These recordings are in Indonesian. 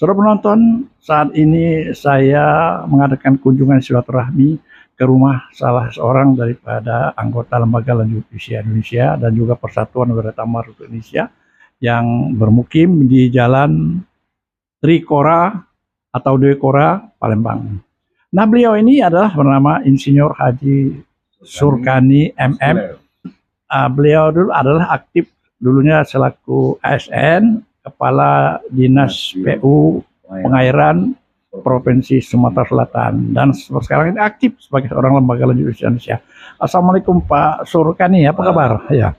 Saudara penonton, saat ini saya mengadakan kunjungan silaturahmi ke rumah salah seorang daripada anggota Lembaga Lanjut Usia Indonesia dan juga Persatuan Wira Tamar Indonesia yang bermukim di Jalan Trikora atau Dekora, Palembang. Nah, beliau ini adalah bernama Insinyur Haji Surkani MM. Beliau dulu adalah aktif dulunya selaku ASN, Kepala Dinas PU Pengairan Provinsi Sumatera Selatan, dan sekarang ini aktif sebagai seorang lembaga lanjut usia Indonesia. Assalamualaikum Pak Surkani, apa kabar? Ya.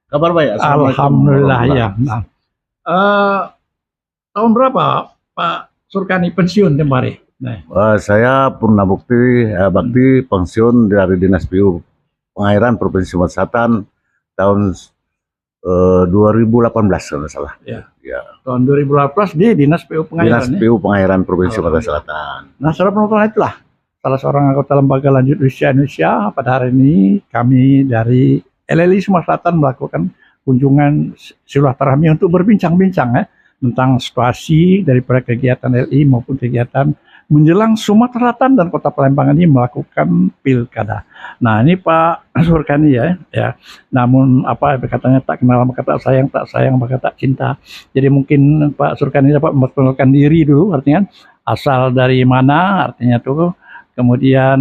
Kabar baik. Alhamdulillah ya. Nah, tahun berapa Pak Surkani pensiun kemarin? Nah. Saya purna bakti pensiun dari Dinas PU Pengairan Provinsi Sumatera Selatan tahun 2018 kalau salah. Ya. Tahun 2018 di Dinas PU Pengairan. Dinas PU Pengairan Provinsi Sumatera Selatan. Nah, saudara penonton, itulah salah seorang anggota Lembaga Lanjut Usia Indonesia. Pada hari ini kami dari LLI Sumatera Selatan melakukan kunjungan silaturahmi untuk berbincang-bincang tentang situasi daripada kegiatan LI maupun kegiatan menjelang Sumatera Selatan dan Kota Palembang ini melakukan pilkada. Nah, ini Pak Surkani ya. Namun apa katanya, tak kenal maka tak sayang maka tak cinta. Jadi mungkin Pak Surkani dapat memperkenalkan diri dulu, artinya asal dari mana, artinya tuh. Kemudian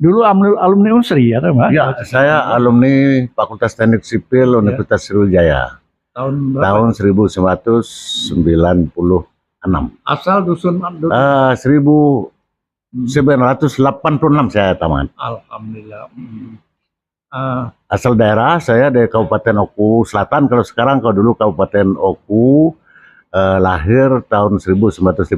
dulu alumni Unsri atau enggak? Ya, saya alumni Fakultas Teknik Sipil Universitas Sriwijaya. Tahun 1996. Asal dusun 1986 saya tamat. Alhamdulillah. Asal daerah saya dari Kabupaten Oku Selatan. Kalau sekarang, kalau dulu Kabupaten Oku, lahir tahun 1957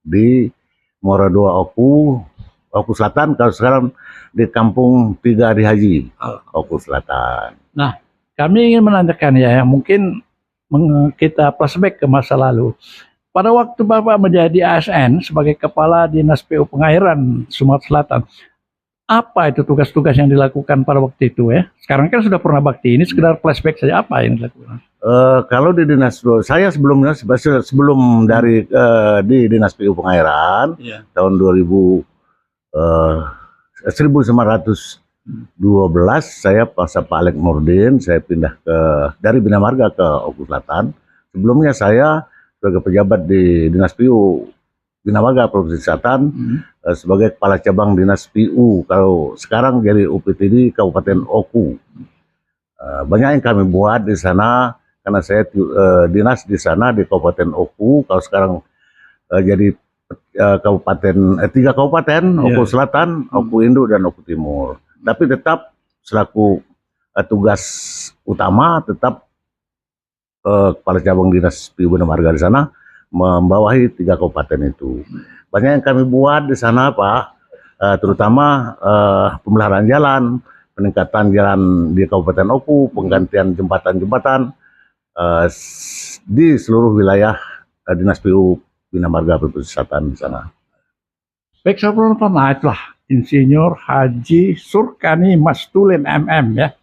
di Muara II Oku Selatan. Kalau sekarang di Kampung 3 di Haji, Oku Selatan. Nah, kami ingin menanyakan ya, mungkin kita flashback ke masa lalu. Pada waktu Bapak menjadi ASN sebagai Kepala Dinas PU Pengairan Sumatera Selatan, apa itu tugas-tugas yang dilakukan pada waktu itu ya? Sekarang kan sudah purna bakti, ini sekedar flashback saja, apa yang dilakukan? Kalau di dinas, saya sebelum dari di Dinas PU Pengairan tahun 1912 saya pasca Pak Alek Nurdin, saya pindah dari Bina Marga ke Oku Selatan. Sebelumnya saya sebagai pejabat di Dinas PU Bina Marga Provinsi Selatan, sebagai Kepala Cabang Dinas PU. Kalau sekarang jadi UPTD Kabupaten Oku. Banyak yang kami buat di sana karena saya dinas di sana di Kabupaten Oku. Kalau sekarang jadi kabupaten 3 kabupaten, Oku Selatan, Oku Induk dan Oku Timur. Tapi tetap selaku tugas utama tetap Kepala Cabang Dinas PU Bina Marga di sana membawahi 3 kabupaten itu. Banyak yang kami buat di sana, Pak, terutama pemeliharaan jalan, peningkatan jalan di Kabupaten Oku, penggantian jembatan-jembatan di seluruh wilayah Dinas PU Bina Marga Provinsi Selatan di sana. Baik, saudara penonton, nah itulah Insinyur Haji Surkani Mastulin MM ya.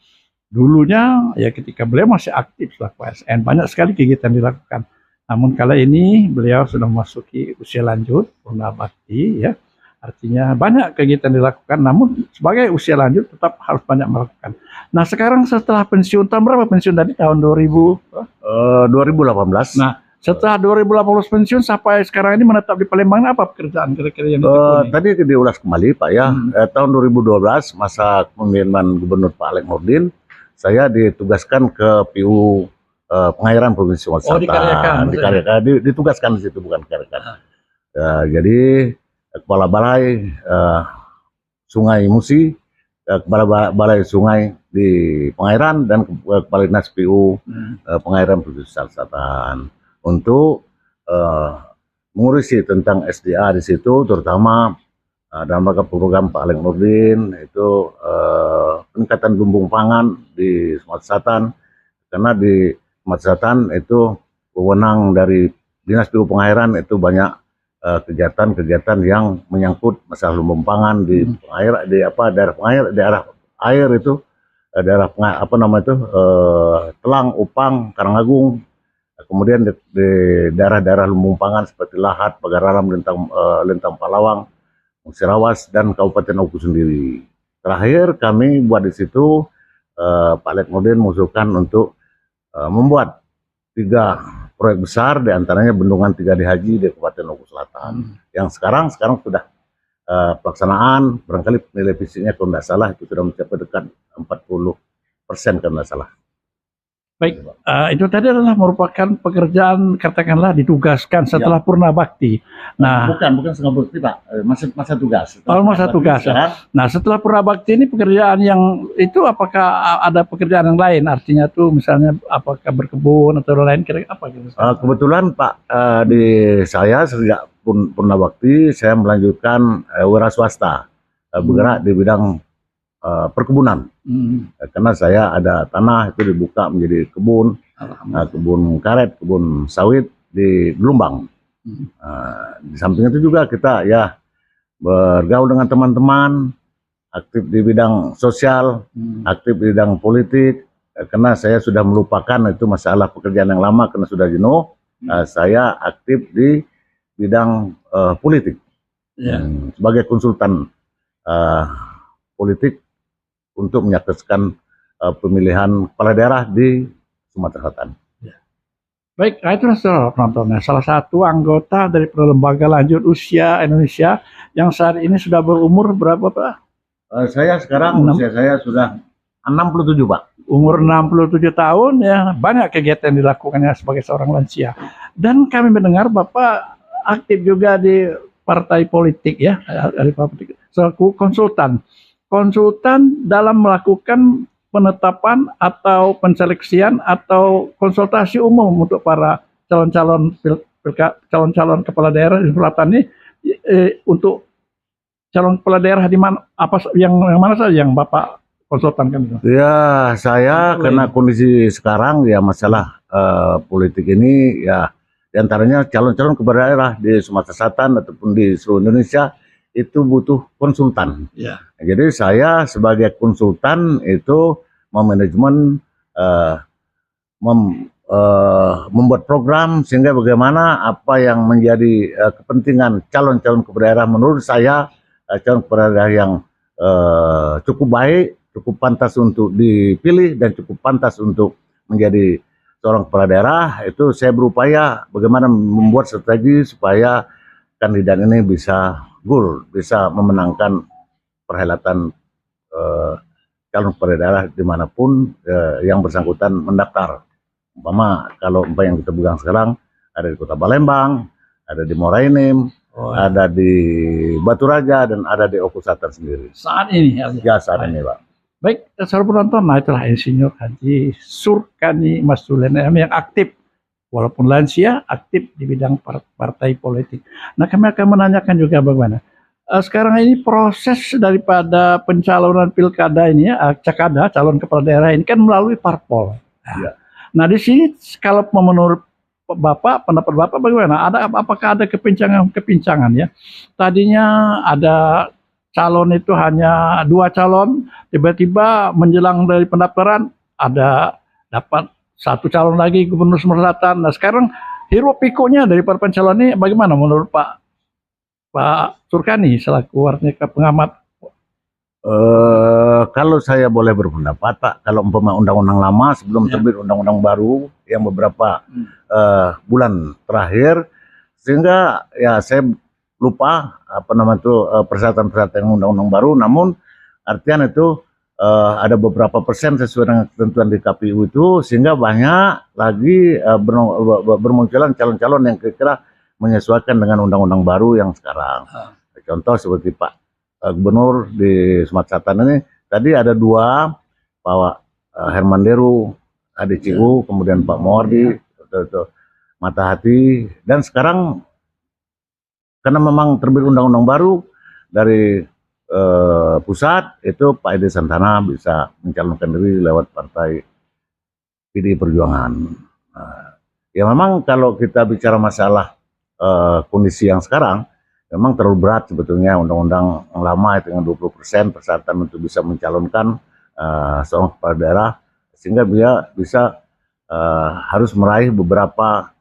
Dulunya ya ketika beliau masih aktif selaku ASN, banyak sekali kegiatan dilakukan. Namun kala ini beliau sudah memasuki usia lanjut, purna bakti ya. Artinya banyak kegiatan dilakukan, namun sebagai usia lanjut tetap harus banyak melakukan. Nah, sekarang setelah pensiun, tahun berapa pensiun tadi? Tahun 2018. Nah, setelah 2018 pensiun sampai sekarang ini menetap di Palembang, apa pekerjaan kira-kira yang ditekuni? Tadi diulas kembali Pak ya, tahun 2012 masa kepemimpinan Gubernur Pak Alek Nurdin, saya ditugaskan ke PU Pengairan Provinsi Sumatera Selatan. Ditugaskan di situ, bukan dikaryakan. Jadi Kepala Balai Sungai Musi, Kepala Balai Sungai di Pengairan, dan Kepala Dinas PU Pengairan Provinsi Selatan untuk mengurusi tentang SDA di situ, terutama dalam rangka program Pak Alek Nurdin itu peningkatan lumbung pangan di Sumatera Selatan, karena di Sumatera Selatan itu wewenang dari Dinas PU Pengairan itu banyak kegiatan-kegiatan yang menyangkut masalah lumbung pangan di daerah air itu, daerah Telang, Upang, Karangagung, Kemudian di daerah-daerah Lumbung Pangan seperti Lahat, Pagaralam, Lintang Palawang, Musirawas, dan Kabupaten Oku sendiri. Terakhir kami buat di situ, Pak Lek Nurdin mengusulkan untuk membuat 3 proyek besar, diantaranya bendungan 3D Haji di Kabupaten Oku Selatan. Yang sekarang sudah pelaksanaan, barangkali nilai fisiknya kalau tidak salah itu sudah mencapai dekat 40% kalau tidak salah. Baik, itu tadi adalah merupakan pekerjaan katakanlah ditugaskan setelah purna bakti. Nah, bukan setengah bakti Pak, masa tugas. masa tugas. Nah, setelah purna bakti ini pekerjaan yang itu apakah ada pekerjaan yang lain? Artinya tuh misalnya apakah berkebun atau lain kira apa gitu? Kebetulan Pak, di saya sejak purna bakti saya melanjutkan wira swasta, bergerak di bidang perkebunan. Karena saya ada tanah itu dibuka menjadi kebun, kebun karet, kebun sawit di Lumbang. Di samping itu juga kita ya bergaul dengan teman-teman, aktif di bidang sosial, aktif di bidang politik. Karena saya sudah melupakan itu masalah pekerjaan yang lama karena sudah jenuh, saya aktif di bidang politik sebagai konsultan politik untuk menyaksikan pemilihan kepala daerah di Sumatera Selatan. Baik, itulah saudara penontonnya. Salah satu anggota dari Lembaga Lanjut Usia Indonesia yang saat ini sudah berumur berapa Pak? Saya sekarang usia saya sudah 67 Pak. Umur 67 tahun ya, banyak kegiatan dilakukannya sebagai seorang lansia. Dan kami mendengar Bapak aktif juga di partai politik ya, dari politik selaku konsultan. Konsultan dalam melakukan penetapan atau penseleksian atau konsultasi umum untuk para calon-calon kepala daerah di selatan ini untuk calon kepala daerah di mana yang mana saja yang Bapak konsultankan? Ya, saya karena kondisi sekarang ya masalah politik ini ya diantaranya calon-calon kepala daerah di Sumatera Selatan ataupun di seluruh Indonesia itu butuh konsultan. Jadi saya sebagai konsultan itu memanajemen, membuat program sehingga bagaimana apa yang menjadi kepentingan calon-calon kepala daerah menurut saya calon kepala daerah yang cukup baik, cukup pantas untuk dipilih dan cukup pantas untuk menjadi seorang kepala daerah, itu saya berupaya bagaimana membuat strategi supaya kandidat ini bisa bisa memenangkan perhelatan calon kepala daerah dimanapun yang bersangkutan mendaftar. Umpama kalau yang kita pegang sekarang ada di Kota Palembang, ada di Morainim, ada di Batu Raja, dan ada di Oku Selatan sendiri. Saat ini ya saat ini Pak. Baik, saudara penonton, nah itulah Insinyur Haji Surkani Masdulen yang aktif, walaupun lansia, aktif di bidang partai politik. Nah, kami akan menanyakan juga bagaimana sekarang ini proses daripada pencalonan pilkada ini ya, cakada, calon kepala daerah ini kan melalui parpol. Nah, di sini kalau menurut Bapak, pendapat Bapak bagaimana? Apakah ada kepincangan ya? Tadinya ada calon itu hanya 2 calon, tiba-tiba menjelang dari pendaftaran ada dapat 1 calon lagi Gubernur Sumatera Selatan. Nah, sekarang hiruk pikuknya dari para pencalon ini bagaimana menurut Pak Surkani selaku warga pengamat? Kalau saya boleh berpendapat Pak, kalau umpama undang-undang lama sebelum terbit undang-undang baru yang beberapa bulan terakhir, sehingga ya saya lupa persyaratan-persyaratan undang-undang baru, namun artian itu ada beberapa persen sesuai dengan ketentuan di KPU itu, sehingga banyak lagi bermunculan calon-calon yang kira-kira menyesuaikan dengan undang-undang baru yang sekarang. Contoh seperti Pak Gubernur di Sumatera Selatan ini, tadi ada 2, Pak Herman Deru, ADCU, kemudian Pak Mawardi, Mata Hati, dan sekarang karena memang terbit undang-undang baru dari pusat, itu Pak Edi Santana bisa mencalonkan diri lewat partai PDI Perjuangan. Ya memang kalau kita bicara masalah kondisi yang sekarang, memang terlalu berat sebetulnya undang-undang yang lama itu dengan 20% persyaratan untuk bisa mencalonkan seorang kepala daerah, sehingga dia bisa harus meraih beberapa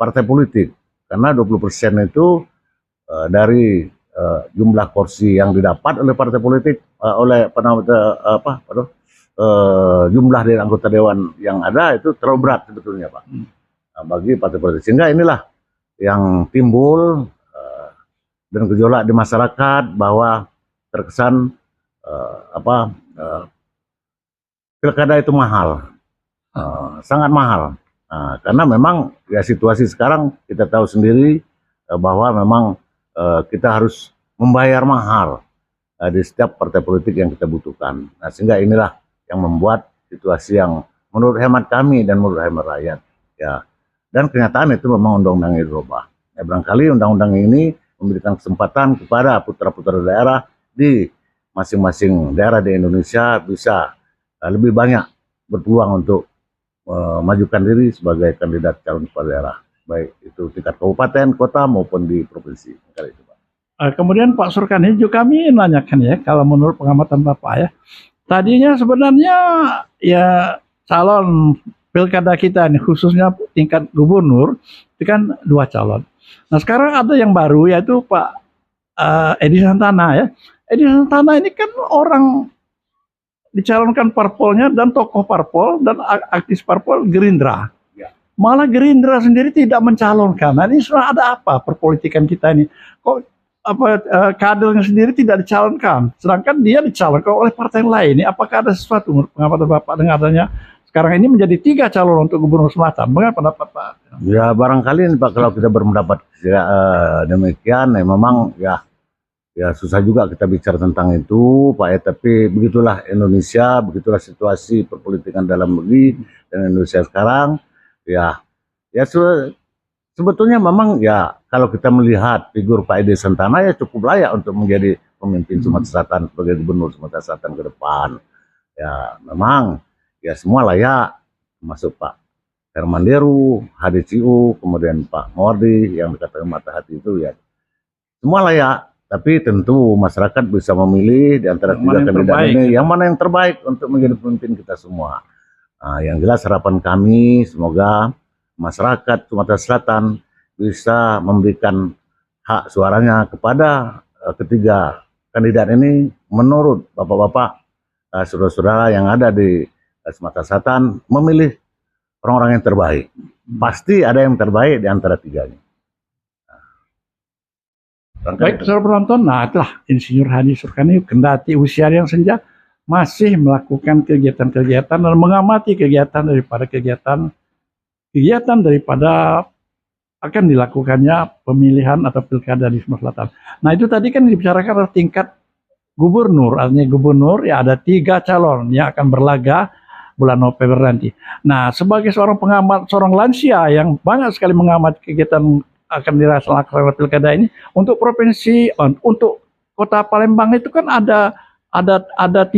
partai politik, karena 20% itu dari jumlah kursi yang didapat oleh partai politik, oleh jumlah dari anggota dewan yang ada itu terlalu berat sebetulnya, Pak, bagi partai politik. Sehingga inilah yang timbul dan gejolak di masyarakat bahwa terkesan pilkada itu mahal, sangat mahal. Karena memang ya situasi sekarang kita tahu sendiri bahwa memang kita harus membayar mahal di setiap partai politik yang kita butuhkan. Nah, sehingga inilah yang membuat situasi yang menurut hemat kami dan menurut hemat rakyat, ya. Dan kenyataan itu memang undang-undang ini dirubah. Ya, barangkali undang-undang ini memberikan kesempatan kepada putra-putra daerah di masing-masing daerah di Indonesia bisa lebih banyak berpeluang untuk memajukan diri sebagai kandidat calon kepala daerah, baik itu tingkat kabupaten, kota maupun di provinsi. Kali itu, Pak. Kemudian Pak Surkani juga kami nanyakan ya, kalau menurut pengamatan Bapak ya, tadinya sebenarnya ya calon pilkada kita ini khususnya tingkat gubernur itu kan 2 calon. Nah sekarang ada yang baru yaitu Pak Edi Santana ya. Edi Santana ini kan orang dicalonkan parpolnya dan tokoh parpol dan aktivis parpol Gerindra. Ya. Malah Gerindra sendiri tidak mencalonkan. Nah ini sudah ada apa perpolitikan kita ini? Kok kadernya sendiri tidak dicalonkan, sedangkan dia dicalonkan oleh partai lain. Ini apakah ada sesuatu menurut pengamatan Bapak dengan adanya sekarang ini menjadi 3 calon untuk Gubernur Selatan? Bagaimana pendapat Pak? Ya barangkali Pak, kalau kita berpendapat demikian, ya memang ya susah juga kita bicara tentang itu, Pak, ya. Tapi begitulah Indonesia, begitulah situasi perpolitikan dalam negeri dan Indonesia sekarang. Ya sebetulnya memang ya kalau kita melihat figur Pak Edi Santana ya cukup layak untuk menjadi pemimpin Sumatera Selatan sebagai Gubernur Sumatera Selatan ke depan. Ya memang ya semua layak, termasuk Pak Herman Deru, HDCU, kemudian Pak Mawardi yang dikatakan mata hati itu, ya semua layak. Tapi tentu masyarakat bisa memilih di antara 3 kandidat ini yang mana yang terbaik untuk menjadi pemimpin kita semua. Nah, yang jelas harapan kami semoga masyarakat Sumatera Selatan bisa memberikan hak suaranya kepada ketiga kandidat ini menurut bapak-bapak, saudara-saudara yang ada di Sumatera Selatan, memilih orang-orang yang terbaik. Pasti ada yang terbaik di antara 3-nya. Baik, saudara penonton, nah itulah Insinyur Hadi Surkani kendati usia yang senja masih melakukan kegiatan-kegiatan dan mengamati kegiatan daripada akan dilakukannya pemilihan atau pilkada di Sumatera Selatan. Nah itu tadi kan dibicarakan tingkat gubernur, artinya gubernur ya ada 3 calon yang akan berlaga bulan November nanti. Nah sebagai seorang pengamat, seorang lansia yang banyak sekali mengamati kegiatan akan dilaksanakan pilkada ini, untuk provinsi, untuk kota Palembang itu kan ada 3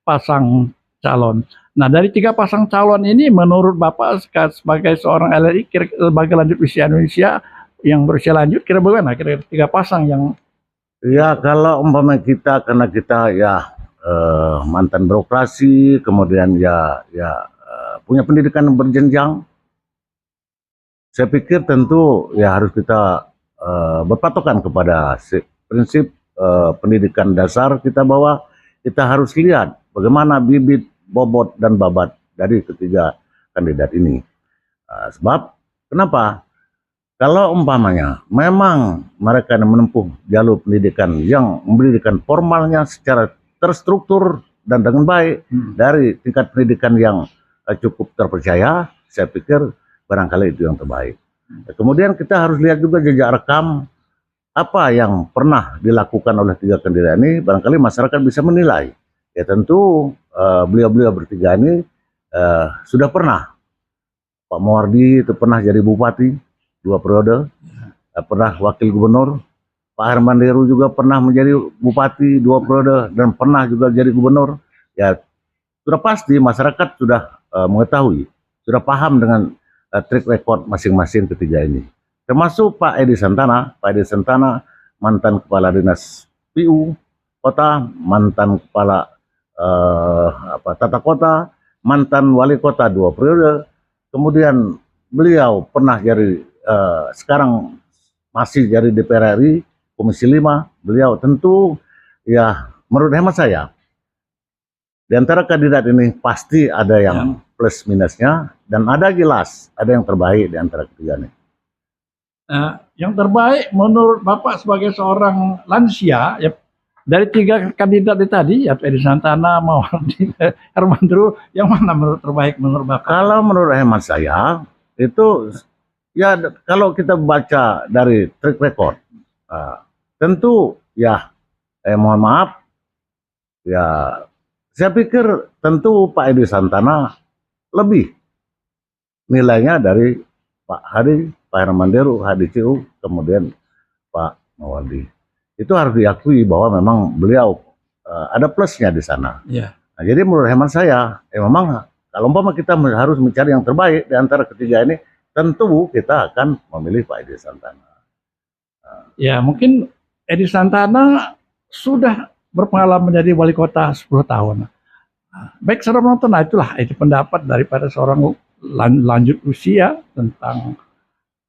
pasang calon. Nah dari 3 pasang calon ini menurut Bapak sebagai seorang LRI, lembaga lanjut usia Indonesia yang berusia lanjut, kira bagaimana kira-kira 3 pasang yang ya kalau umpama kita, karena kita ya mantan birokrasi, kemudian punya pendidikan yang berjenjang, saya pikir tentu ya harus kita berpatokan kepada prinsip pendidikan dasar kita, bahwa kita harus lihat bagaimana bibit, bobot, dan babat dari ketiga kandidat ini. Sebab kenapa? Kalau umpamanya memang mereka menempuh jalur pendidikan yang pendidikan formalnya secara terstruktur dan dengan baik dari tingkat pendidikan yang cukup terpercaya, saya pikir barangkali itu yang terbaik. Kemudian kita harus lihat juga jejak rekam apa yang pernah dilakukan oleh 3 kandidat ini, barangkali masyarakat bisa menilai. Ya tentu beliau-beliau bertiga ini sudah pernah. Pak Mawardi itu pernah jadi bupati 2 periode, pernah wakil gubernur. Pak Herman Deru juga pernah menjadi bupati 2 periode dan pernah juga jadi gubernur. Ya sudah pasti masyarakat sudah mengetahui, sudah paham dengan track record masing-masing ketiga ini. Termasuk Pak Edi Santana. Pak Edi Santana mantan kepala dinas PU kota, mantan kepala tata kota, mantan wali kota 2 periode, kemudian beliau pernah jadi sekarang masih jadi DPR RI Komisi 5. Beliau tentu ya menurut hemat saya di antara kandidat ini pasti ada yang plus minusnya dan ada jelas ada yang terbaik di antara ketiganya. Yang terbaik menurut Bapak sebagai seorang lansia, ya, dari 3 kandidat tadi, yaitu Edi Santana, Mawardi, Hermandro, yang mana menurut terbaik menurut Bapak? Kalau menurut hemat saya, itu ya kalau kita baca dari track record, tentu ya mohon maaf, ya saya pikir tentu Pak Edi Santana lebih nilainya dari Pak Hadi, Pak Hermandro, HDCU, kemudian Pak Mawardi. Itu harus diakui bahwa memang beliau ada plusnya di sana. Ya. Nah, jadi menurut hemat saya, memang kalau umpama kita harus mencari yang terbaik di antara ketiga ini, tentu kita akan memilih Pak Edi Santana. Ya, mungkin Edi Santana sudah berpengalaman menjadi wali kota 10 tahun. Baik, saudara penonton, nah itulah itu pendapat daripada seorang lanjut usia tentang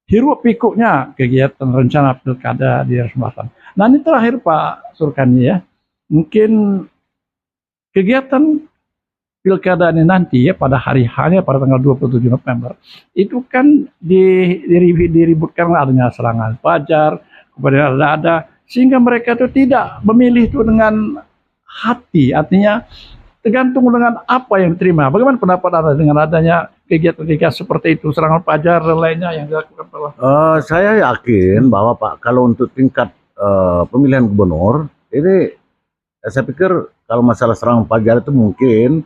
hiruk pikuknya kegiatan rencana pilkada di daerah Selatan. Nah, ini terakhir Pak Surkani ya, mungkin kegiatan pilkada ini nanti ya pada hari H-nya pada tanggal 27 November itu kan diributkan adanya serangan fajar, kemudian ada sehingga mereka itu tidak memilih itu dengan hati, artinya tergantung dengan apa yang diterima. Bagaimana pendapat Anda dengan adanya kegiatan-kegiatan seperti itu, serangan fajar dan lainnya yang dilakukan oleh? Saya yakin bahwa Pak, kalau untuk tingkat pemilihan gubernur ini, saya pikir kalau masalah serangan fajar itu mungkin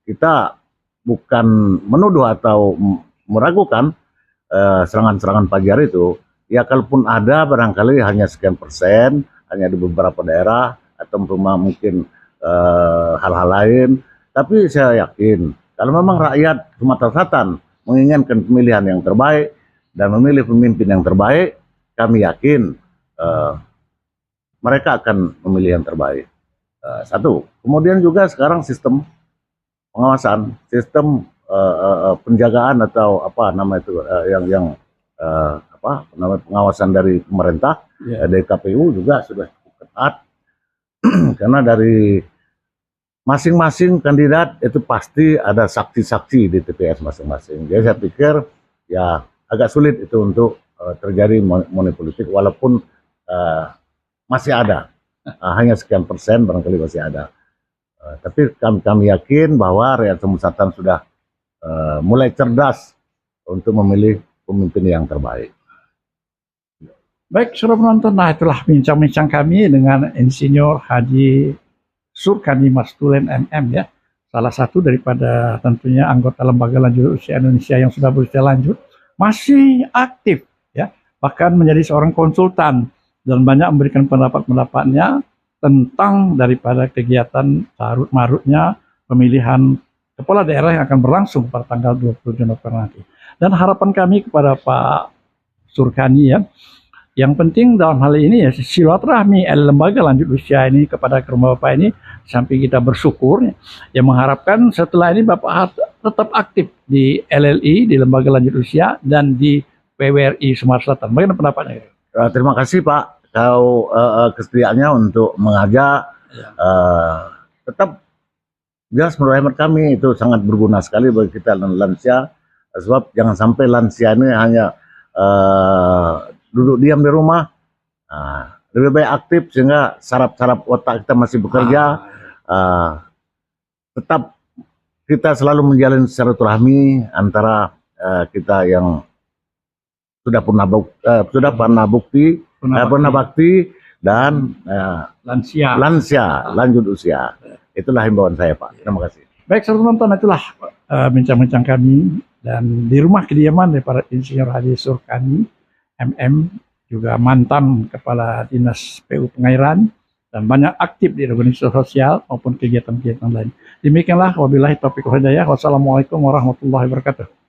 kita bukan menuduh atau meragukan serangan-serangan fajar itu. Ya kalaupun ada barangkali hanya sekian persen, hanya di beberapa daerah atau mungkin hal-hal lain. Tapi saya yakin kalau memang rakyat Sumatera Selatan menginginkan pemilihan yang terbaik dan memilih pemimpin yang terbaik, kami yakin mereka akan memilih yang terbaik. Satu. Kemudian juga sekarang sistem pengawasan, sistem penjagaan atau apa nama itu yang pengawasan dari pemerintah, dari KPU juga sudah cukup ketat. Karena dari masing-masing kandidat itu pasti ada saksi-saksi di TPS masing-masing. Jadi saya pikir ya agak sulit itu untuk terjadi money politik, walaupun masih ada, hanya sekian persen barangkali masih ada. Tapi kami yakin bahwa rakyat Sumatera Selatan sudah mulai cerdas untuk memilih pemimpin yang terbaik. Baik, saudara penonton, nah itulah bincang-bincang kami dengan Insinyur Haji Surkani Mastulen MM ya, salah satu daripada tentunya anggota Lembaga Lanjut Usia Indonesia yang sudah berusia lanjut, masih aktif ya, bahkan menjadi seorang konsultan dan banyak memberikan pendapat-pendapatnya tentang daripada kegiatan carut marutnya pemilihan kepala daerah yang akan berlangsung pada tanggal 27 November nanti. Dan harapan kami kepada Pak Surkani ya, yang penting dalam hal ini ya silaturahmi lembaga lanjut usia ini kepada rumah Bapak ini sampai kita bersyukur ya, mengharapkan setelah ini Bapak tetap aktif di LLI, di lembaga lanjut usia dan di PWRI Sumatera Selatan. Bagaimana pendapatnya? Terima kasih Pak, kau kesediaannya untuk mengajak. Tetap jelas menurut hemat kami itu sangat berguna sekali bagi kita lansia, sebab jangan sampai lansia ini hanya duduk diam di rumah. Lebih baik aktif sehingga saraf-saraf otak kita masih bekerja. Tetap kita selalu menjalin silaturahmi antara kita yang sudah pernah bakti dan lansia lanjut usia. Itulah himbauan saya Pak. Terima kasih. Baik, saudara penonton, itulah bincang-bincang kami dan di rumah kediaman daripada Insinyur Haji Surkani MM, juga mantan Kepala Dinas PU Pengairan dan banyak aktif di organisasi sosial maupun kegiatan-kegiatan lain. Demikianlah, wabillahi taufiq wal hidayah. Wassalamualaikum warahmatullahi wabarakatuh.